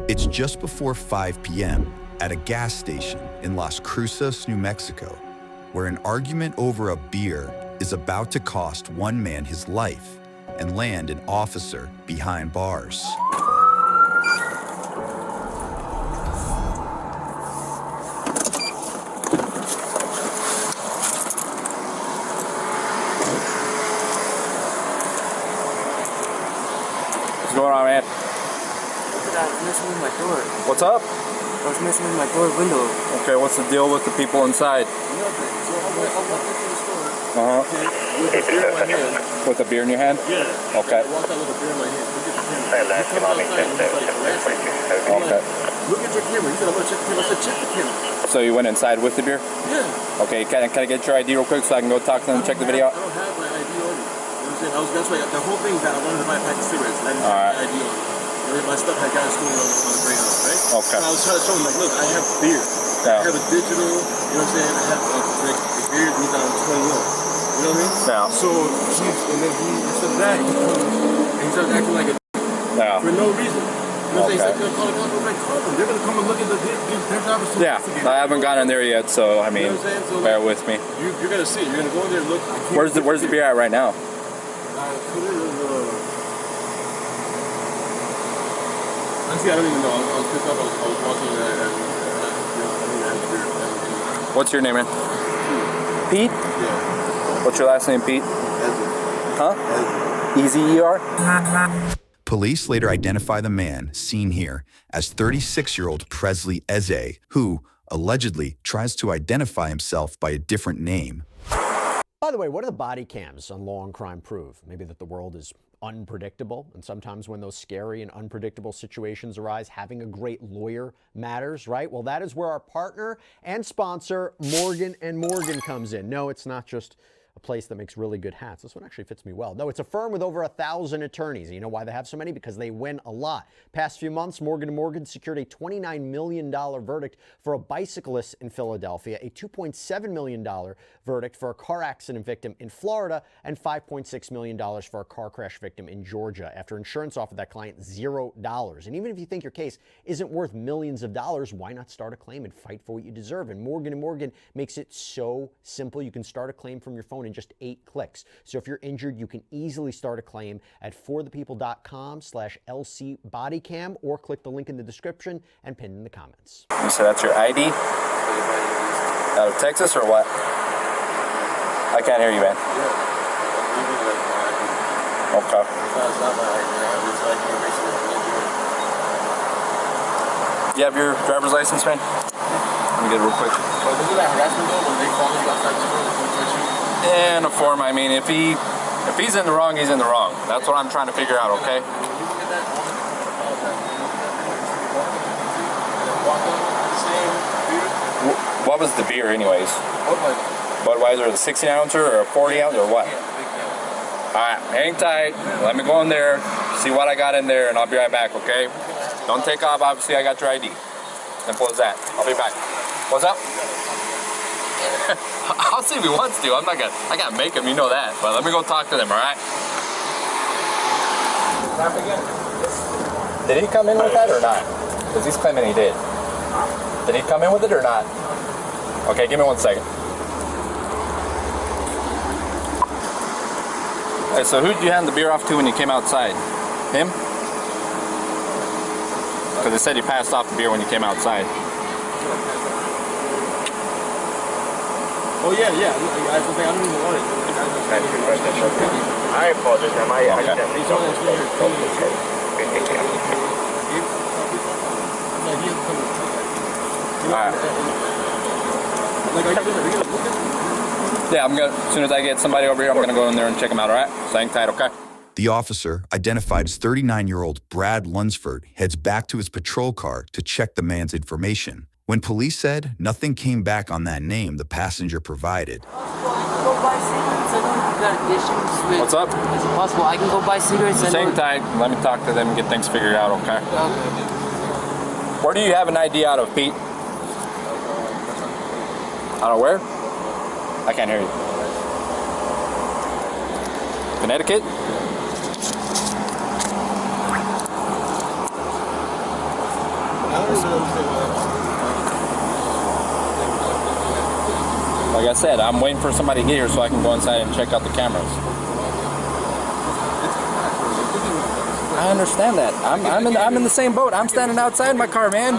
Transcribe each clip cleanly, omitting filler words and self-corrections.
It's just before 5 p.m. at a gas station in Las Cruces, New Mexico, where an argument over a beer is about to cost one man his life and land an officer behind bars. What's going on, man? I was messing with my door. What's up? I was messing with my door window. Okay, what's the deal with the people inside? Nothing. So I walked into the store. Uh-huh. With a beer in my hand. With a beer in your hand? Yeah. Okay. I walked out with a beer in my hand. Look at the camera. He comes outside and he's like, harassing me. Okay. Look at your camera. He said, I'm going to check the camera. I said, check the camera. So you went inside with the beer? Yeah. Okay, can I get your ID real quick so I can go talk to them and check the video out? I don't have my ID on me. You know what I'm saying? That's why the whole thing is that I wanted to buy a pack of cigarettes and I didn't have my ID on me. My stuff had gotten stolen on the ground, right? Okay. So I was trying to show him, like, look, I have beer. Yeah. I have a digital, you know what I'm saying? I have like, the beer means I'm 21. You know what I mean? Yeah. So and then instead of that, he started acting like a for no reason. You know what I'm saying? He's like, call the cops. I'm like, call them. They're going to come and look at their driver's license. Yeah, I haven't gotten there yet, so I mean, you know what I'm saying? So, bear with me. You're going to see. You're going to go in there and look. Where's the beer at right now? Honestly, I don't even know. I was pissed off. I was watching What's your name, man? Pete? Yeah. What's your last name, Pete? Eze. Huh? Eze. Police later identify the man seen here as 36-year-old Presley Eze, who allegedly tries to identify himself by a different name. By the way, what do the body cams on Law and Crime prove? Maybe that the world is unpredictable, and sometimes when those scary and unpredictable situations arise, having a great lawyer matters, right? Well, that is where our partner and sponsor, Morgan & Morgan, comes in. No, it's not just a place that makes really good hats. This one actually fits me well. No, it's a firm with over 1,000 attorneys. You know why they have so many? Because they win a lot. Past few months, Morgan & Morgan secured a $29 million verdict for a bicyclist in Philadelphia, a $2.7 million verdict for a car accident victim in Florida, and $5.6 million for a car crash victim in Georgia after insurance offered that client $0. And even if you think your case isn't worth millions of dollars, why not start a claim and fight for what you deserve? And Morgan & Morgan makes it so simple. You can start a claim from your phone in just 8 clicks. So if you're injured, you can easily start a claim at forthepeople.com/LC BodyCam or click the link in the description and pinned in the comments. You said that's your ID? Out of Texas or what? I can't hear you, man. Okay. You have your driver's license, man? Let me get it real quick. In a form, I mean, if he's in the wrong, he's in the wrong. That's what I'm trying to figure out, okay? What was the beer anyways? Budweiser, the 16 ouncer or a 40 ounce or what? Alright, hang tight. Let me go in there, see what I got in there, and I'll be right back, okay? Don't take off, obviously I got your ID. Simple as that. I'll be back. What's up? I'll see if he wants to. I can't make him, you know that. But let me go talk to them, alright? Did he come in with that or not? Because he's claiming he did. Did he come in with it or not? Okay, give me 1 second. Hey, so who did you hand the beer off to when you came outside? Him? Because they said he passed off the beer when you came outside. Oh yeah. I don't even want it. I apologize. Yeah, as soon as I get somebody over here, I'm gonna go in there and check him out, all right? So hang tight, okay? The officer, identified as 39-year-old Brad Lunsford, heads back to his patrol car to check the man's information. When police said nothing came back on that name the passenger provided. What's up? Is it possible I can go buy cigarettes? Hang tight. Let me talk to them and get things figured out, okay? Where do you have an ID out of, Pete? Out of where? I can't hear you. Connecticut? Like I said, I'm waiting for somebody to get here so I can go inside and check out the cameras. I understand that. I'm in the same boat. I'm standing outside my car, man.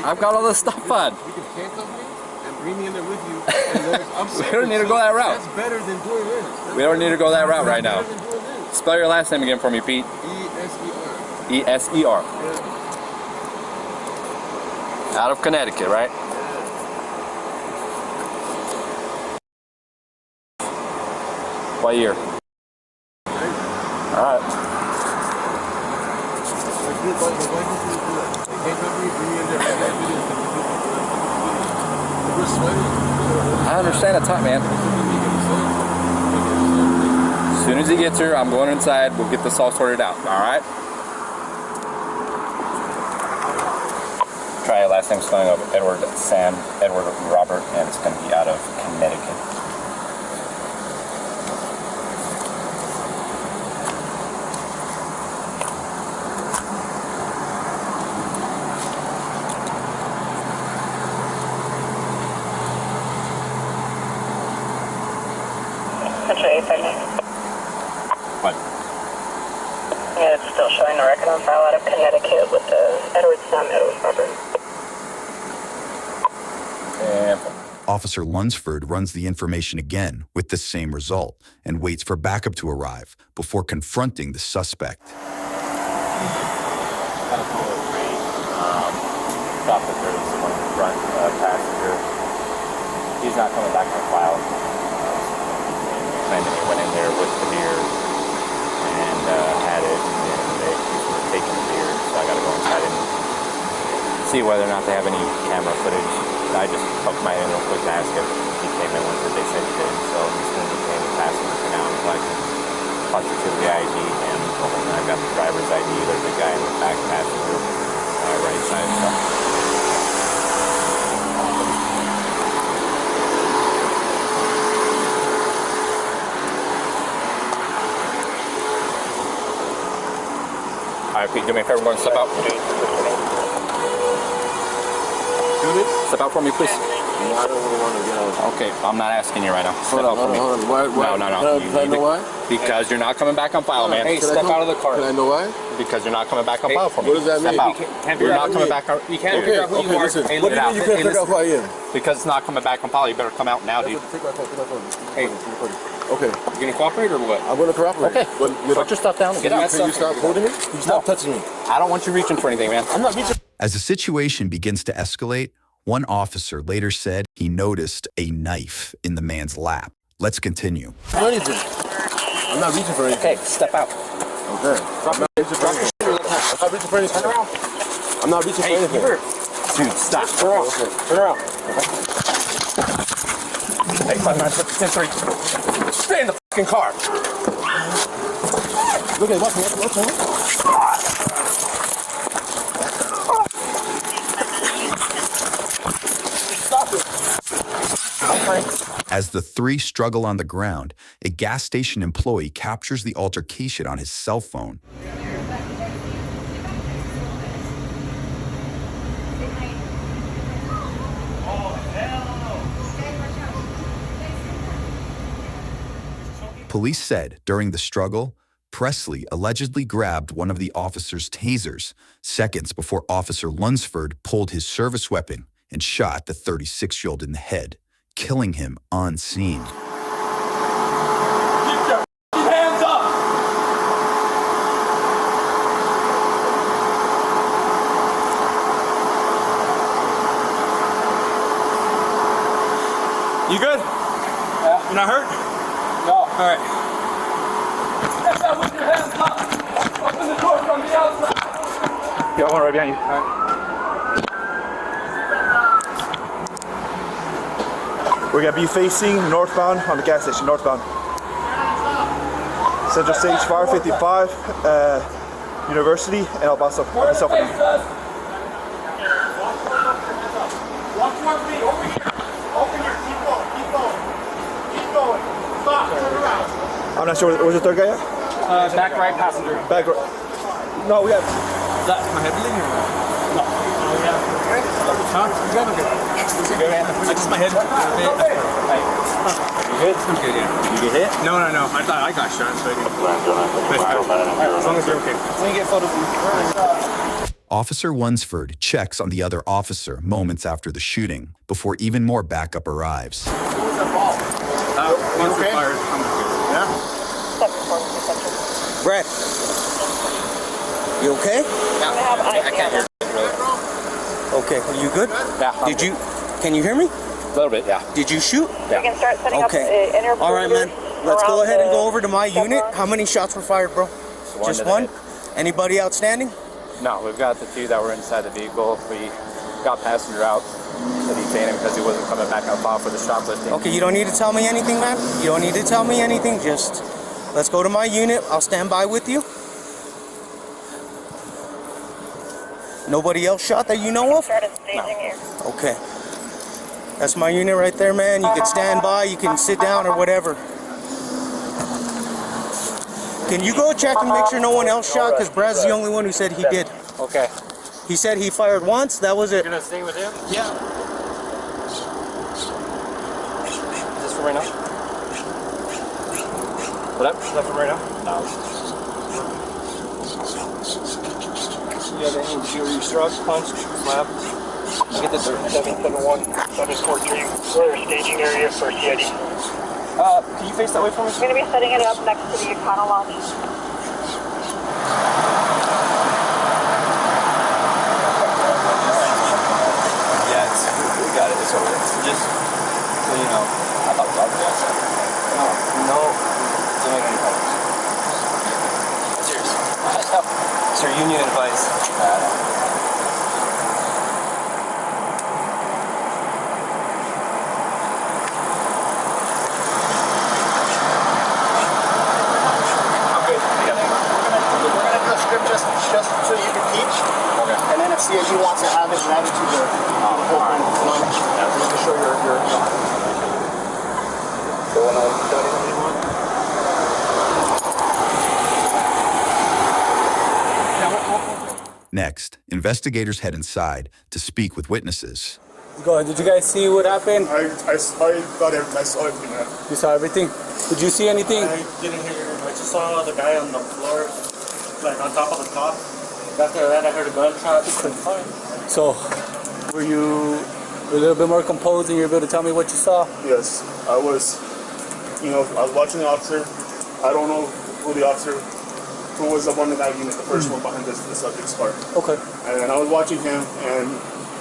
I've got all this stuff on. You can handcuff me and bring me in there with you. And We don't need to go that route. That's better than doing this. We don't need to go that route right now. Spell your last name again for me, Pete. E-S-E-R. E-S-E-R. Out of Connecticut, right? What year? Alright. I understand that talk, man. As soon as he gets here, I'm going inside. We'll get this all sorted out. Alright? Try a last name spelling of Edward Sam, Edward Robert, and it's going to be out of Connecticut. What? Yeah, it's still showing the record on file out of Connecticut with the Edward Sam, Edward Robert. And Officer Lunsford runs the information again with the same result and waits for backup to arrive before confronting the suspect. got a call of train. Stopped the 31 front passenger. He's not coming back on file. Claiming he went in there with the beer and had it, and they were taking the beer. So I got to go inside and see whether or not they have any camera footage. I just poked my in real quick to ask if he came in with it. They said he did. So as soon as he came, the passenger came out, so I can positive the ID, and I've got the driver's ID. There's a guy in the back passenger, right side. So. Alright, Pete, do me a favor, go and step out. Step out for me, please. No, I don't really want to get out. Okay, I'm not asking you right now. Step out for me. Hold on. Why? No. Can I know why? Because you're not coming back on file, man. Hey, step out of the car. Can I know why? Because you're not coming back on file for me. What does that mean? Step out. You're not coming back on. You can't figure out who you are. Listen. Hey, What do you mean you can't figure out who I am? Because it's not coming back on file. You better come out now, dude. Take my phone. Hey. Okay. You gonna cooperate or what? I'm going to cooperate. Okay. Put your stuff down and get out. Can you stop holding me? Can you stop touching me? I don't want you reaching for anything, man. I'm not reaching. As the situation begins to escalate, one officer later said he noticed a knife in the man's lap. Let's continue. Anything. I'm not reaching for anything. Okay, step out. Okay. I'm not reaching for anything. I'm not reaching for anything. Turn around. I'm not reaching for anything. Dude, stop. Turn around. Turn around. Hey, 5-9-10-3. Stay in the fucking car. Look at what's on? As the three struggle on the ground, a gas station employee captures the altercation on his cell phone. Police said during the struggle, Presley allegedly grabbed one of the officer's tasers seconds before Officer Lunsford pulled his service weapon and shot the 36-year-old in the head, killing him on scene. Keep your hands up! You good? Yeah. You're not hurt? No. All right. Hands up with your hands up! Open the door from the outside! Yeah, one right behind you. All right. We're going to be facing northbound on the gas station, northbound. Central Stage 555, University, and El Paso. Myself now. Walk towards me, over here. Over here, keep going, keep going. Keep going. Stop, turn around. I'm not sure, where's the third guy at? Back right passenger. Back right. No, we have. Is that my head bleeding or what? No. Huh? You good? You good, man? Just my head. You good? I'm good, yeah. You get hit? No. I thought I got shot, so I didn't. As long as you're okay. Let me get photos of you. Officer Lunsford checks on the other officer moments after the shooting before even more backup arrives. Once okay? Fired, yeah? Brad, you okay? Yeah, I can't hear you really. Okay, are you good? Yeah. Can you hear me? A little bit, yeah. Did you shoot? Yeah. We can start setting up Okay. interviews. All right, man. Let's go ahead and go over to my unit. How many shots were fired, bro? Just one? Anybody outstanding? No, we've got the two that were inside the vehicle. We got passenger out to detain him because he wasn't coming back on file for the shoplifting. Okay, you don't need to tell me anything, man. You don't need to tell me anything. Just let's go to my unit. I'll stand by with you. Nobody else shot that you know of? Started staging here. Okay. That's my unit right there, man. You can stand by, you can sit down or whatever. Can you go check and make sure no one else shot? Because Brad's the only one who said he did. Okay. He said he fired once, that was it. You're gonna stay with him? Yeah. Is this for right now? What up? Is that for right now? No. You have any juror struck, punch, slap? Get the 771, 743. We're staging area for CID. Can you face that way for me? We're going to be setting it up next to the Econo Lounge. Yeah, we got it. It's over there. Just so you know, I thought about that. No. Don't make any problems. Serious. It's your union advice. Just so you can teach. Okay. And then if CSU wants to have it, add it to the whole thing. Just to show your going on. Next, investigators head inside to speak with witnesses. Go ahead. Did you guys see what happened? I saw everything, man. You saw everything? Did you see anything? I didn't hear. I just saw the guy on the floor, like on top of the cop. After that, I heard a gunshot. So, were you a little bit more composed and you were able to tell me what you saw? Yes, I was watching the officer. I don't know who the officer, who was the one in that unit, the first one behind the subject's car. Okay. And I was watching him, and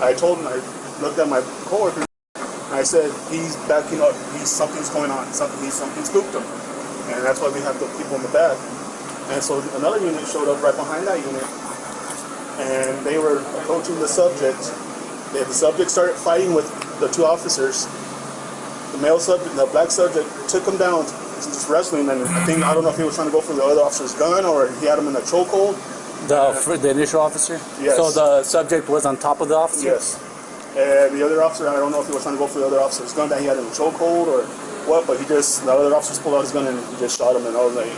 I told him, I looked at my coworker, and I said, he's backing up, something's going on, something spooked him. And that's why we have the people in the back. And so another unit showed up right behind that unit, and they were approaching the subject. The subject started fighting with the two officers. The male subject, the black subject, took him down, just wrestling, and I don't know if he was trying to go for the other officer's gun or he had him in a chokehold. The initial officer? Yes. So the subject was on top of the officer? Yes. And the other officer, I don't know if he was trying to go for the other officer's gun that he had in a chokehold or what, but the other officer pulled out his gun and he just shot him, and I was like,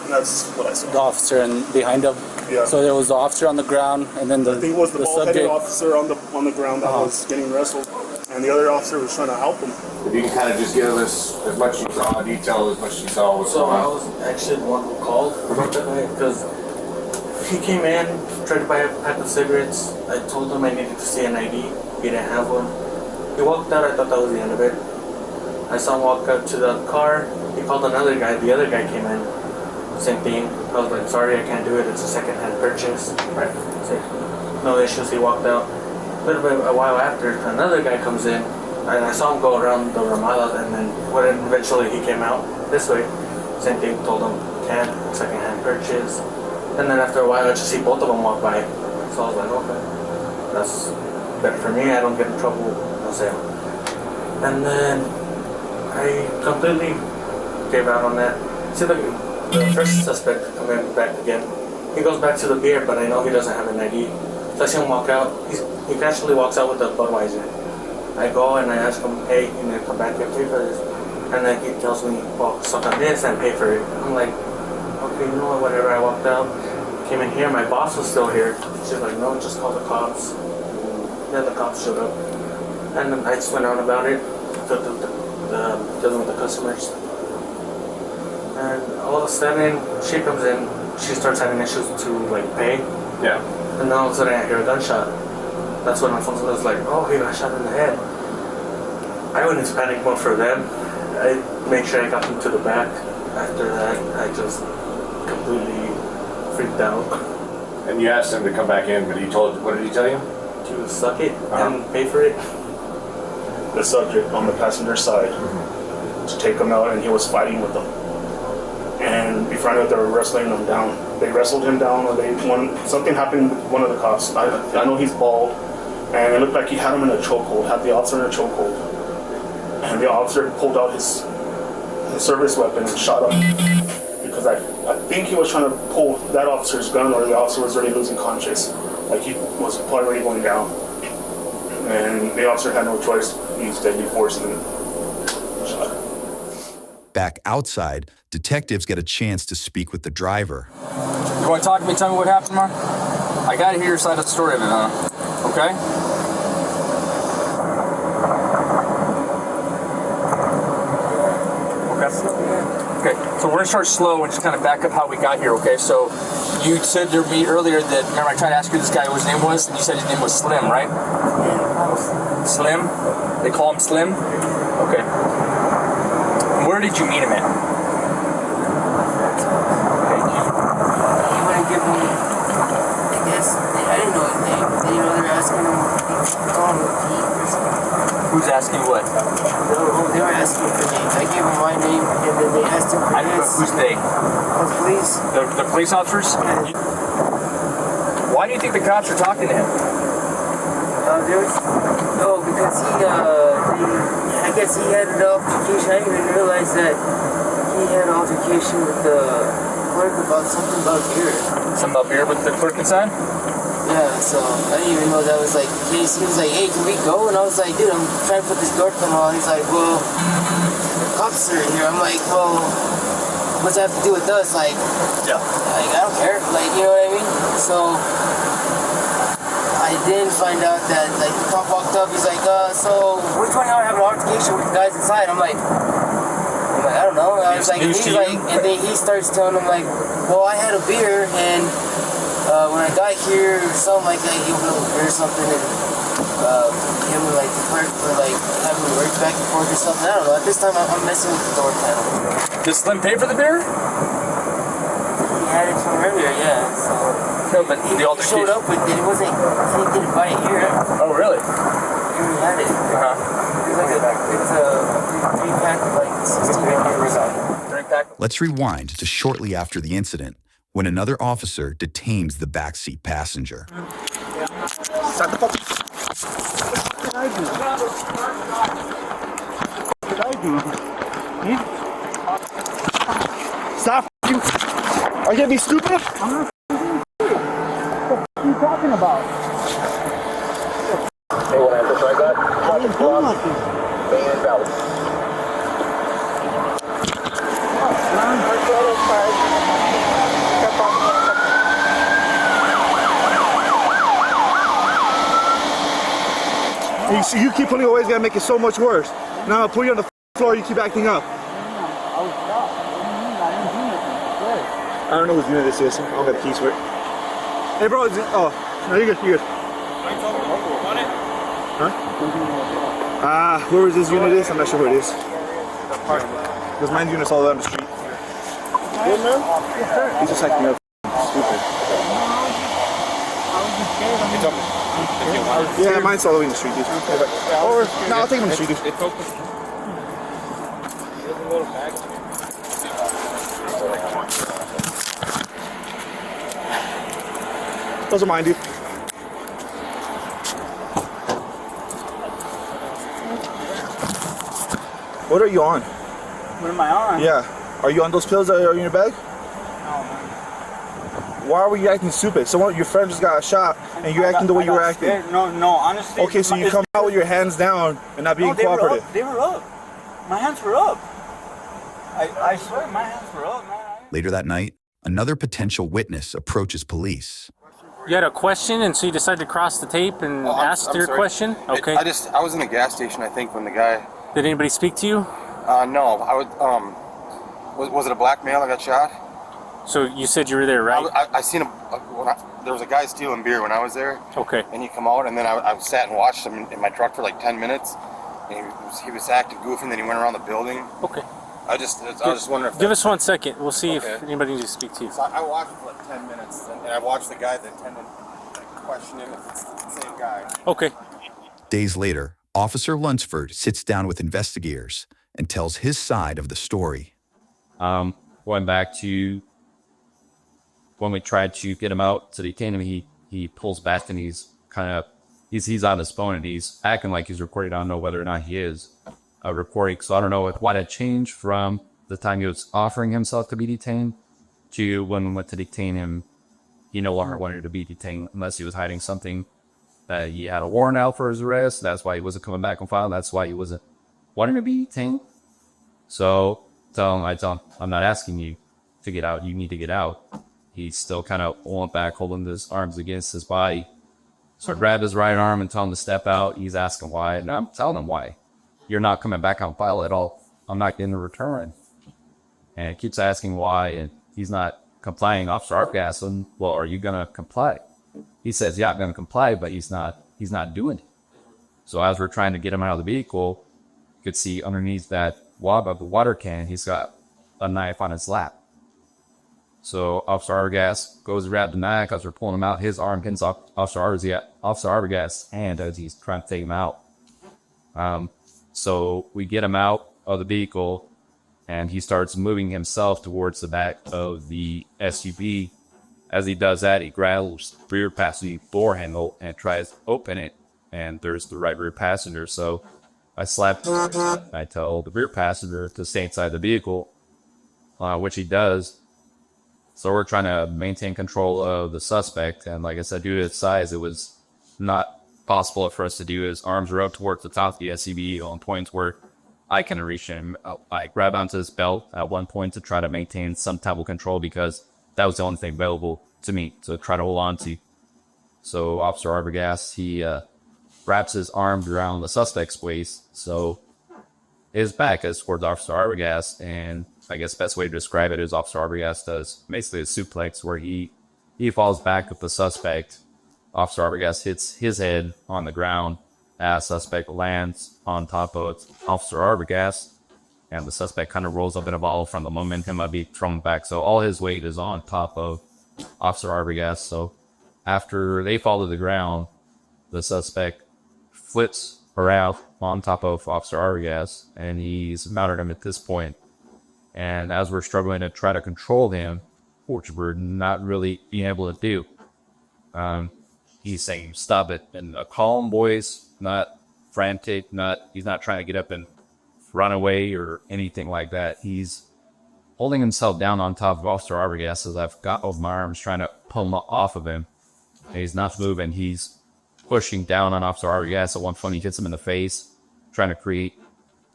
and that's what I saw. The officer and behind him? Yeah. So there was the officer on the ground, and then I think it was the bald-headed subject officer on the ground that was getting wrestled, and the other officer was trying to help him. If you can kind of just give us as much you saw, detail as much as you saw what's going on. I was actually the one who called because he came in, tried to buy a pack of cigarettes. I told him I needed to see an ID. He didn't have one. He walked out. I thought that was the end of it. I saw him walk up to the car. He called another guy. The other guy came in. Same thing. I was like, sorry, I can't do it. It's a second-hand purchase. Right. So, no issues. He walked out. A while after, another guy comes in. I saw him go around the Ramada, and then eventually he came out this way. Same thing. Told him, can't. Second-hand purchase. And then after a while, I just see both of them walk by. So I was like, okay, that's better for me. I don't get in trouble. No sale. And then I completely gave out on that. See, the first suspect coming back again. He goes back to the beer, but I know he doesn't have an ID. So I see him walk out. He casually walks out with a Budweiser. I go and I ask him, hey, you need to come back and pay for this. And then he tells me, well, suck on this and pay for it. I'm like, okay, you know what, whatever. I walked out, came in here, my boss was still here. She's like, no, just call the cops. Then the cops showed up. And then I just went on about it, dealing with the customers. And all of a sudden, she comes in, she starts having issues to like pay. Yeah. And then all of a sudden I hear a gunshot. That's when Alfonso was like, oh, he got shot in the head. I went into panic mode for them. I made sure I got them to the back. After that, I just completely freaked out. And you asked him to come back in, but what did he tell you? To suck it and pay for it. The subject on the passenger side to take him out, and he was fighting with them. And we found out they were wrestling him down. They wrestled him down, or something happened with one of the cops. I know he's bald, and it looked like he had him in a chokehold, had the officer in a chokehold. And the officer pulled out his service weapon and shot him. Because I think he was trying to pull that officer's gun, or the officer was already losing conscious. Like he was probably already going down. And the officer had no choice. He used deadly force and shot. Back outside, detectives get a chance to speak with the driver. You want to talk to me? Tell me what happened, Mark? I got to hear your side of the story of it, huh? Okay? Okay, so we're gonna start slow and just kind of back up how we got here, okay? So you said to me earlier that, remember I tried to ask you this guy what his name was, and you said his name was Slim, right? Slim? They call him Slim? Okay. Where did you meet him at? He wouldn't give me, I guess, I didn't know his name. You know, they're asking him, call him Pete or something. Who's asking you what? They were asking for names. I gave him my name, and then they asked him for his. Who's they? The police. The police officers? Why do you think the cops are talking to him? Because I guess he had an altercation. I didn't even realize that he had an altercation with the clerk about something about beer. Something about beer with the clerk inside? Yeah, so I didn't even know that was like the case. He was like, hey, can we go? And I was like, dude, I'm trying to put this door thumb on. He's like, well, the cops are here. I'm like, well, what's that have to do with us? Like, yeah. Like, I don't care. Like, you know what I mean? So I then find out that, like, the cop walked up. He's like, so which one of y'all have an altercation with the guys inside? I'm like, I don't know. I was like, he's like, and then he starts telling him, like, well, I had a beer, and when I got here, or something like that, he opened up a beer or something, and him and like the clerk were like having words back and forth or something. I don't know. At this time, I'm messing with the door panel. Did Slim pay for the beer? He had it from earlier, yeah. So no, but he showed up with it. It wasn't. He didn't buy it here. Oh, really? He already had it. It's like it's a 3-pack of like 16 pack. Let's rewind to shortly after the incident, when another officer detains the backseat passenger. What did I do? Stop! Are you gonna be stupid? I'm not stupid. What are you talking about? Hey, what happened? So I got Van Valley. You keep pulling away, it's gonna make it so much worse. Now I'll put you on the floor, you keep acting up. I don't know whose unit this is. I don't got the keys for it. Hey bro, no, you're good, you're good. Huh? Whoever this unit is, I'm not sure who it is. Because mine's unit's all down the street. Good man? He's just acting up stupid. Yeah, mine's all the way in the street, dude. Or, no, I'll take him in the street, dude. Those are mine, dude. What are you on? What am I on? Yeah. Are you on those pills that are in your bag? No, man. Why were you acting stupid? Someone, your friend just got shot, and you're acting the way you were acting. No, honestly. Okay, so you come out with your hands down and not being cooperative. They were up. My hands were up. I swear, my hands were up, man. Later that night, another potential witness approaches police. You had a question, and so you decided to cross the tape and ask your question? Okay. I was in a gas station, I think, when the guy... Did anybody speak to you? No. I would, was it a black male that got shot? So you said you were there, right? I seen him, there was a guy stealing beer when I was there. Okay. And he come out, and then I sat and watched him in my truck for like 10 minutes. And he was acting goofy, and then he went around the building. Okay. I was just wondering if... Give us 1 second. We'll see if anybody needs to speak to you. So I watched him for like 10 minutes, and I watched the guy, the attendant, question him if it's the same guy. Okay. Days later, Officer Lunsford sits down with investigators and tells his side of the story. Going back to when we tried to get him out to detain him, he pulls back and he's on his phone and he's acting like he's recording. I don't know whether or not he is recording, so I don't know what had changed from the time he was offering himself to be detained to when we went to detain him. He no longer wanted to be detained unless he was hiding something, that he had a warrant out for his arrest. That's why he wasn't coming back on file. That's why he wasn't wanting to be detained. So I tell him, I'm not asking you to get out. You need to get out. He's still kind of pulling back, holding his arms against his body. So I grabbed his right arm and tell him to step out. He's asking why, and I'm telling him why. You're not coming back on file at all. I'm not getting a return. And he keeps asking why, and he's not complying. Officer Arbogast asks him, well, are you going to comply? He says, yeah, I'm going to comply, but he's not doing it. So as we're trying to get him out of the vehicle, you could see underneath that wad of the water can, he's got a knife on his lap. So Officer Arbogast goes to grab the knife. As we're pulling him out, his arm hits Officer Arbogast's hand as he's trying to take him out. So we get him out of the vehicle, and he starts moving himself towards the back of the SUV. As he does that, he grabs the rear passenger door handle and tries to open it, and there's the right rear passenger. So I tell the rear passenger to stay inside the vehicle, which he does. So we're trying to maintain control of the suspect, and like I said, due to his size, it was not possible for us to do. His arms were up towards the top of the SUV on points where I can reach him. I grab onto his belt at one point to try to maintain some type of control, because that was the only thing available to me to try to hold on to. So Officer Arbogast, he wraps his arms around the suspect's waist, so his back is towards Officer Arbogast, and I guess the best way to describe it is Officer Arbogast does basically a suplex where he falls back with the suspect. Officer Arbogast hits his head on the ground as suspect lands on top of Officer Arbogast, and the suspect kind of rolls up in a ball from the momentum of being thrown back. So all his weight is on top of Officer Arbogast. So after they fall to the ground, the suspect flips around on top of Officer Arbogast, and he's mounted him at this point. And as we're struggling to try to control him, which we're not really being able to do, he's saying, stop it, in a calm voice, not frantic, he's not trying to get up and run away or anything like that. He's holding himself down on top of Officer Arbogast as I've got both my arms trying to pull him off of him. And he's not moving. He's pushing down on Officer Arbogast. At one point, he hits him in the face, trying to create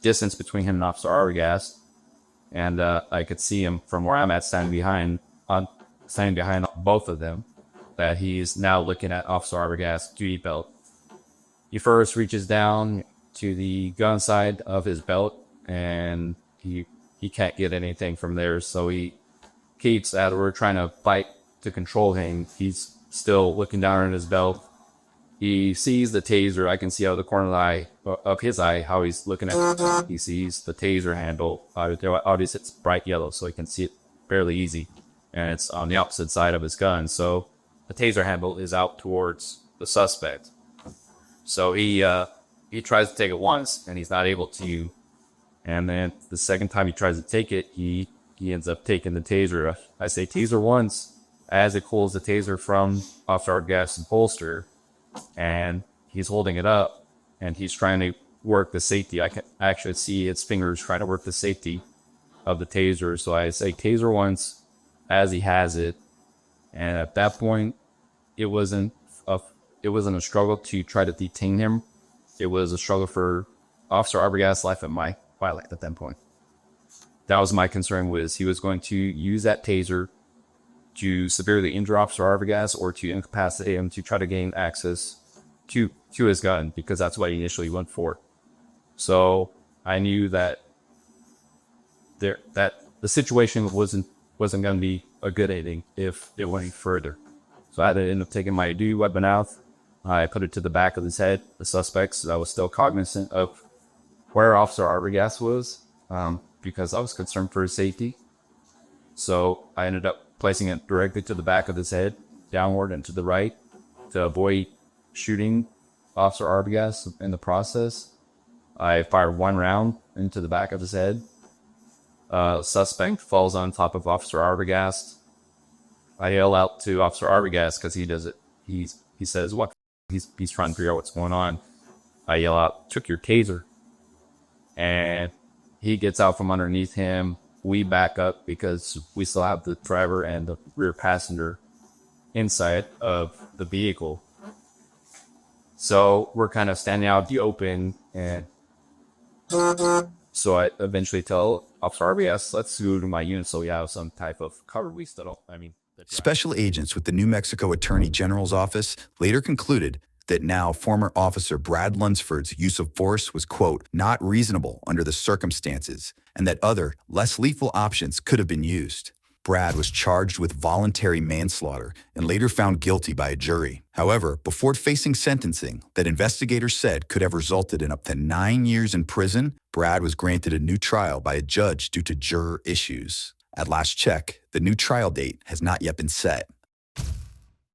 distance between him and Officer Arbogast. And I could see him from where I'm at, standing behind both of them, that he's now looking at Officer Arbogast's duty belt. He first reaches down to the gun side of his belt, and he can't get anything from there. So he keeps, as we're trying to fight to control him, he's still looking down at his belt. He sees the taser. I can see out of the corner of his eye how he's looking at it. He sees the taser handle. Obviously, it's bright yellow, so he can see it fairly easy. And it's on the opposite side of his gun. So the taser handle is out towards the suspect. So he tries to take it once, and he's not able to. And then the second time he tries to take it, he ends up taking the taser. I say taser once as it pulls the taser from Officer Arbogast's holster. And he's holding it up, and he's trying to work the safety. I can actually see his fingers trying to work the safety of the taser. So I say taser once as he has it, and at that point, it wasn't a struggle to try to detain him. It was a struggle for Officer Arbogast's life and my life at that point. That was my concern, was he was going to use that taser to severely injure Officer Arbogast or to incapacitate him to try to gain access to his gun, because that's what he initially went for. So I knew that the situation wasn't going to be a good ending if it went any further. So I had to end up taking my duty weapon out. I put it to the back of his head. The suspects, I was still cognizant of where Officer Arbogast was, because I was concerned for his safety. So I ended up placing it directly to the back of his head, downward and to the right, to avoid shooting Officer Arbogast in the process. I fired 1 round into the back of his head. Suspect falls on top of Officer Arbogast. I yell out to Officer Arbogast because he does it. He says, "What?" He's trying to figure out what's going on. I yell out, "Took your taser," and he gets out from underneath him. We back up because we still have the driver and the rear passenger inside of the vehicle. So we're kind of standing out in the open, and so I eventually tell Officer Arbogast, "Let's go to my unit so we have some type of cover." We still don't, Special agents with the New Mexico Attorney General's office later concluded that now former Officer Brad Lunsford's use of force was, quote, not reasonable under the circumstances, and that other, less lethal options could have been used. Brad was charged with voluntary manslaughter and later found guilty by a jury. However, before facing sentencing that investigators said could have resulted in up to 9 years in prison, Brad was granted a new trial by a judge due to juror issues. At last check, the new trial date has not yet been set.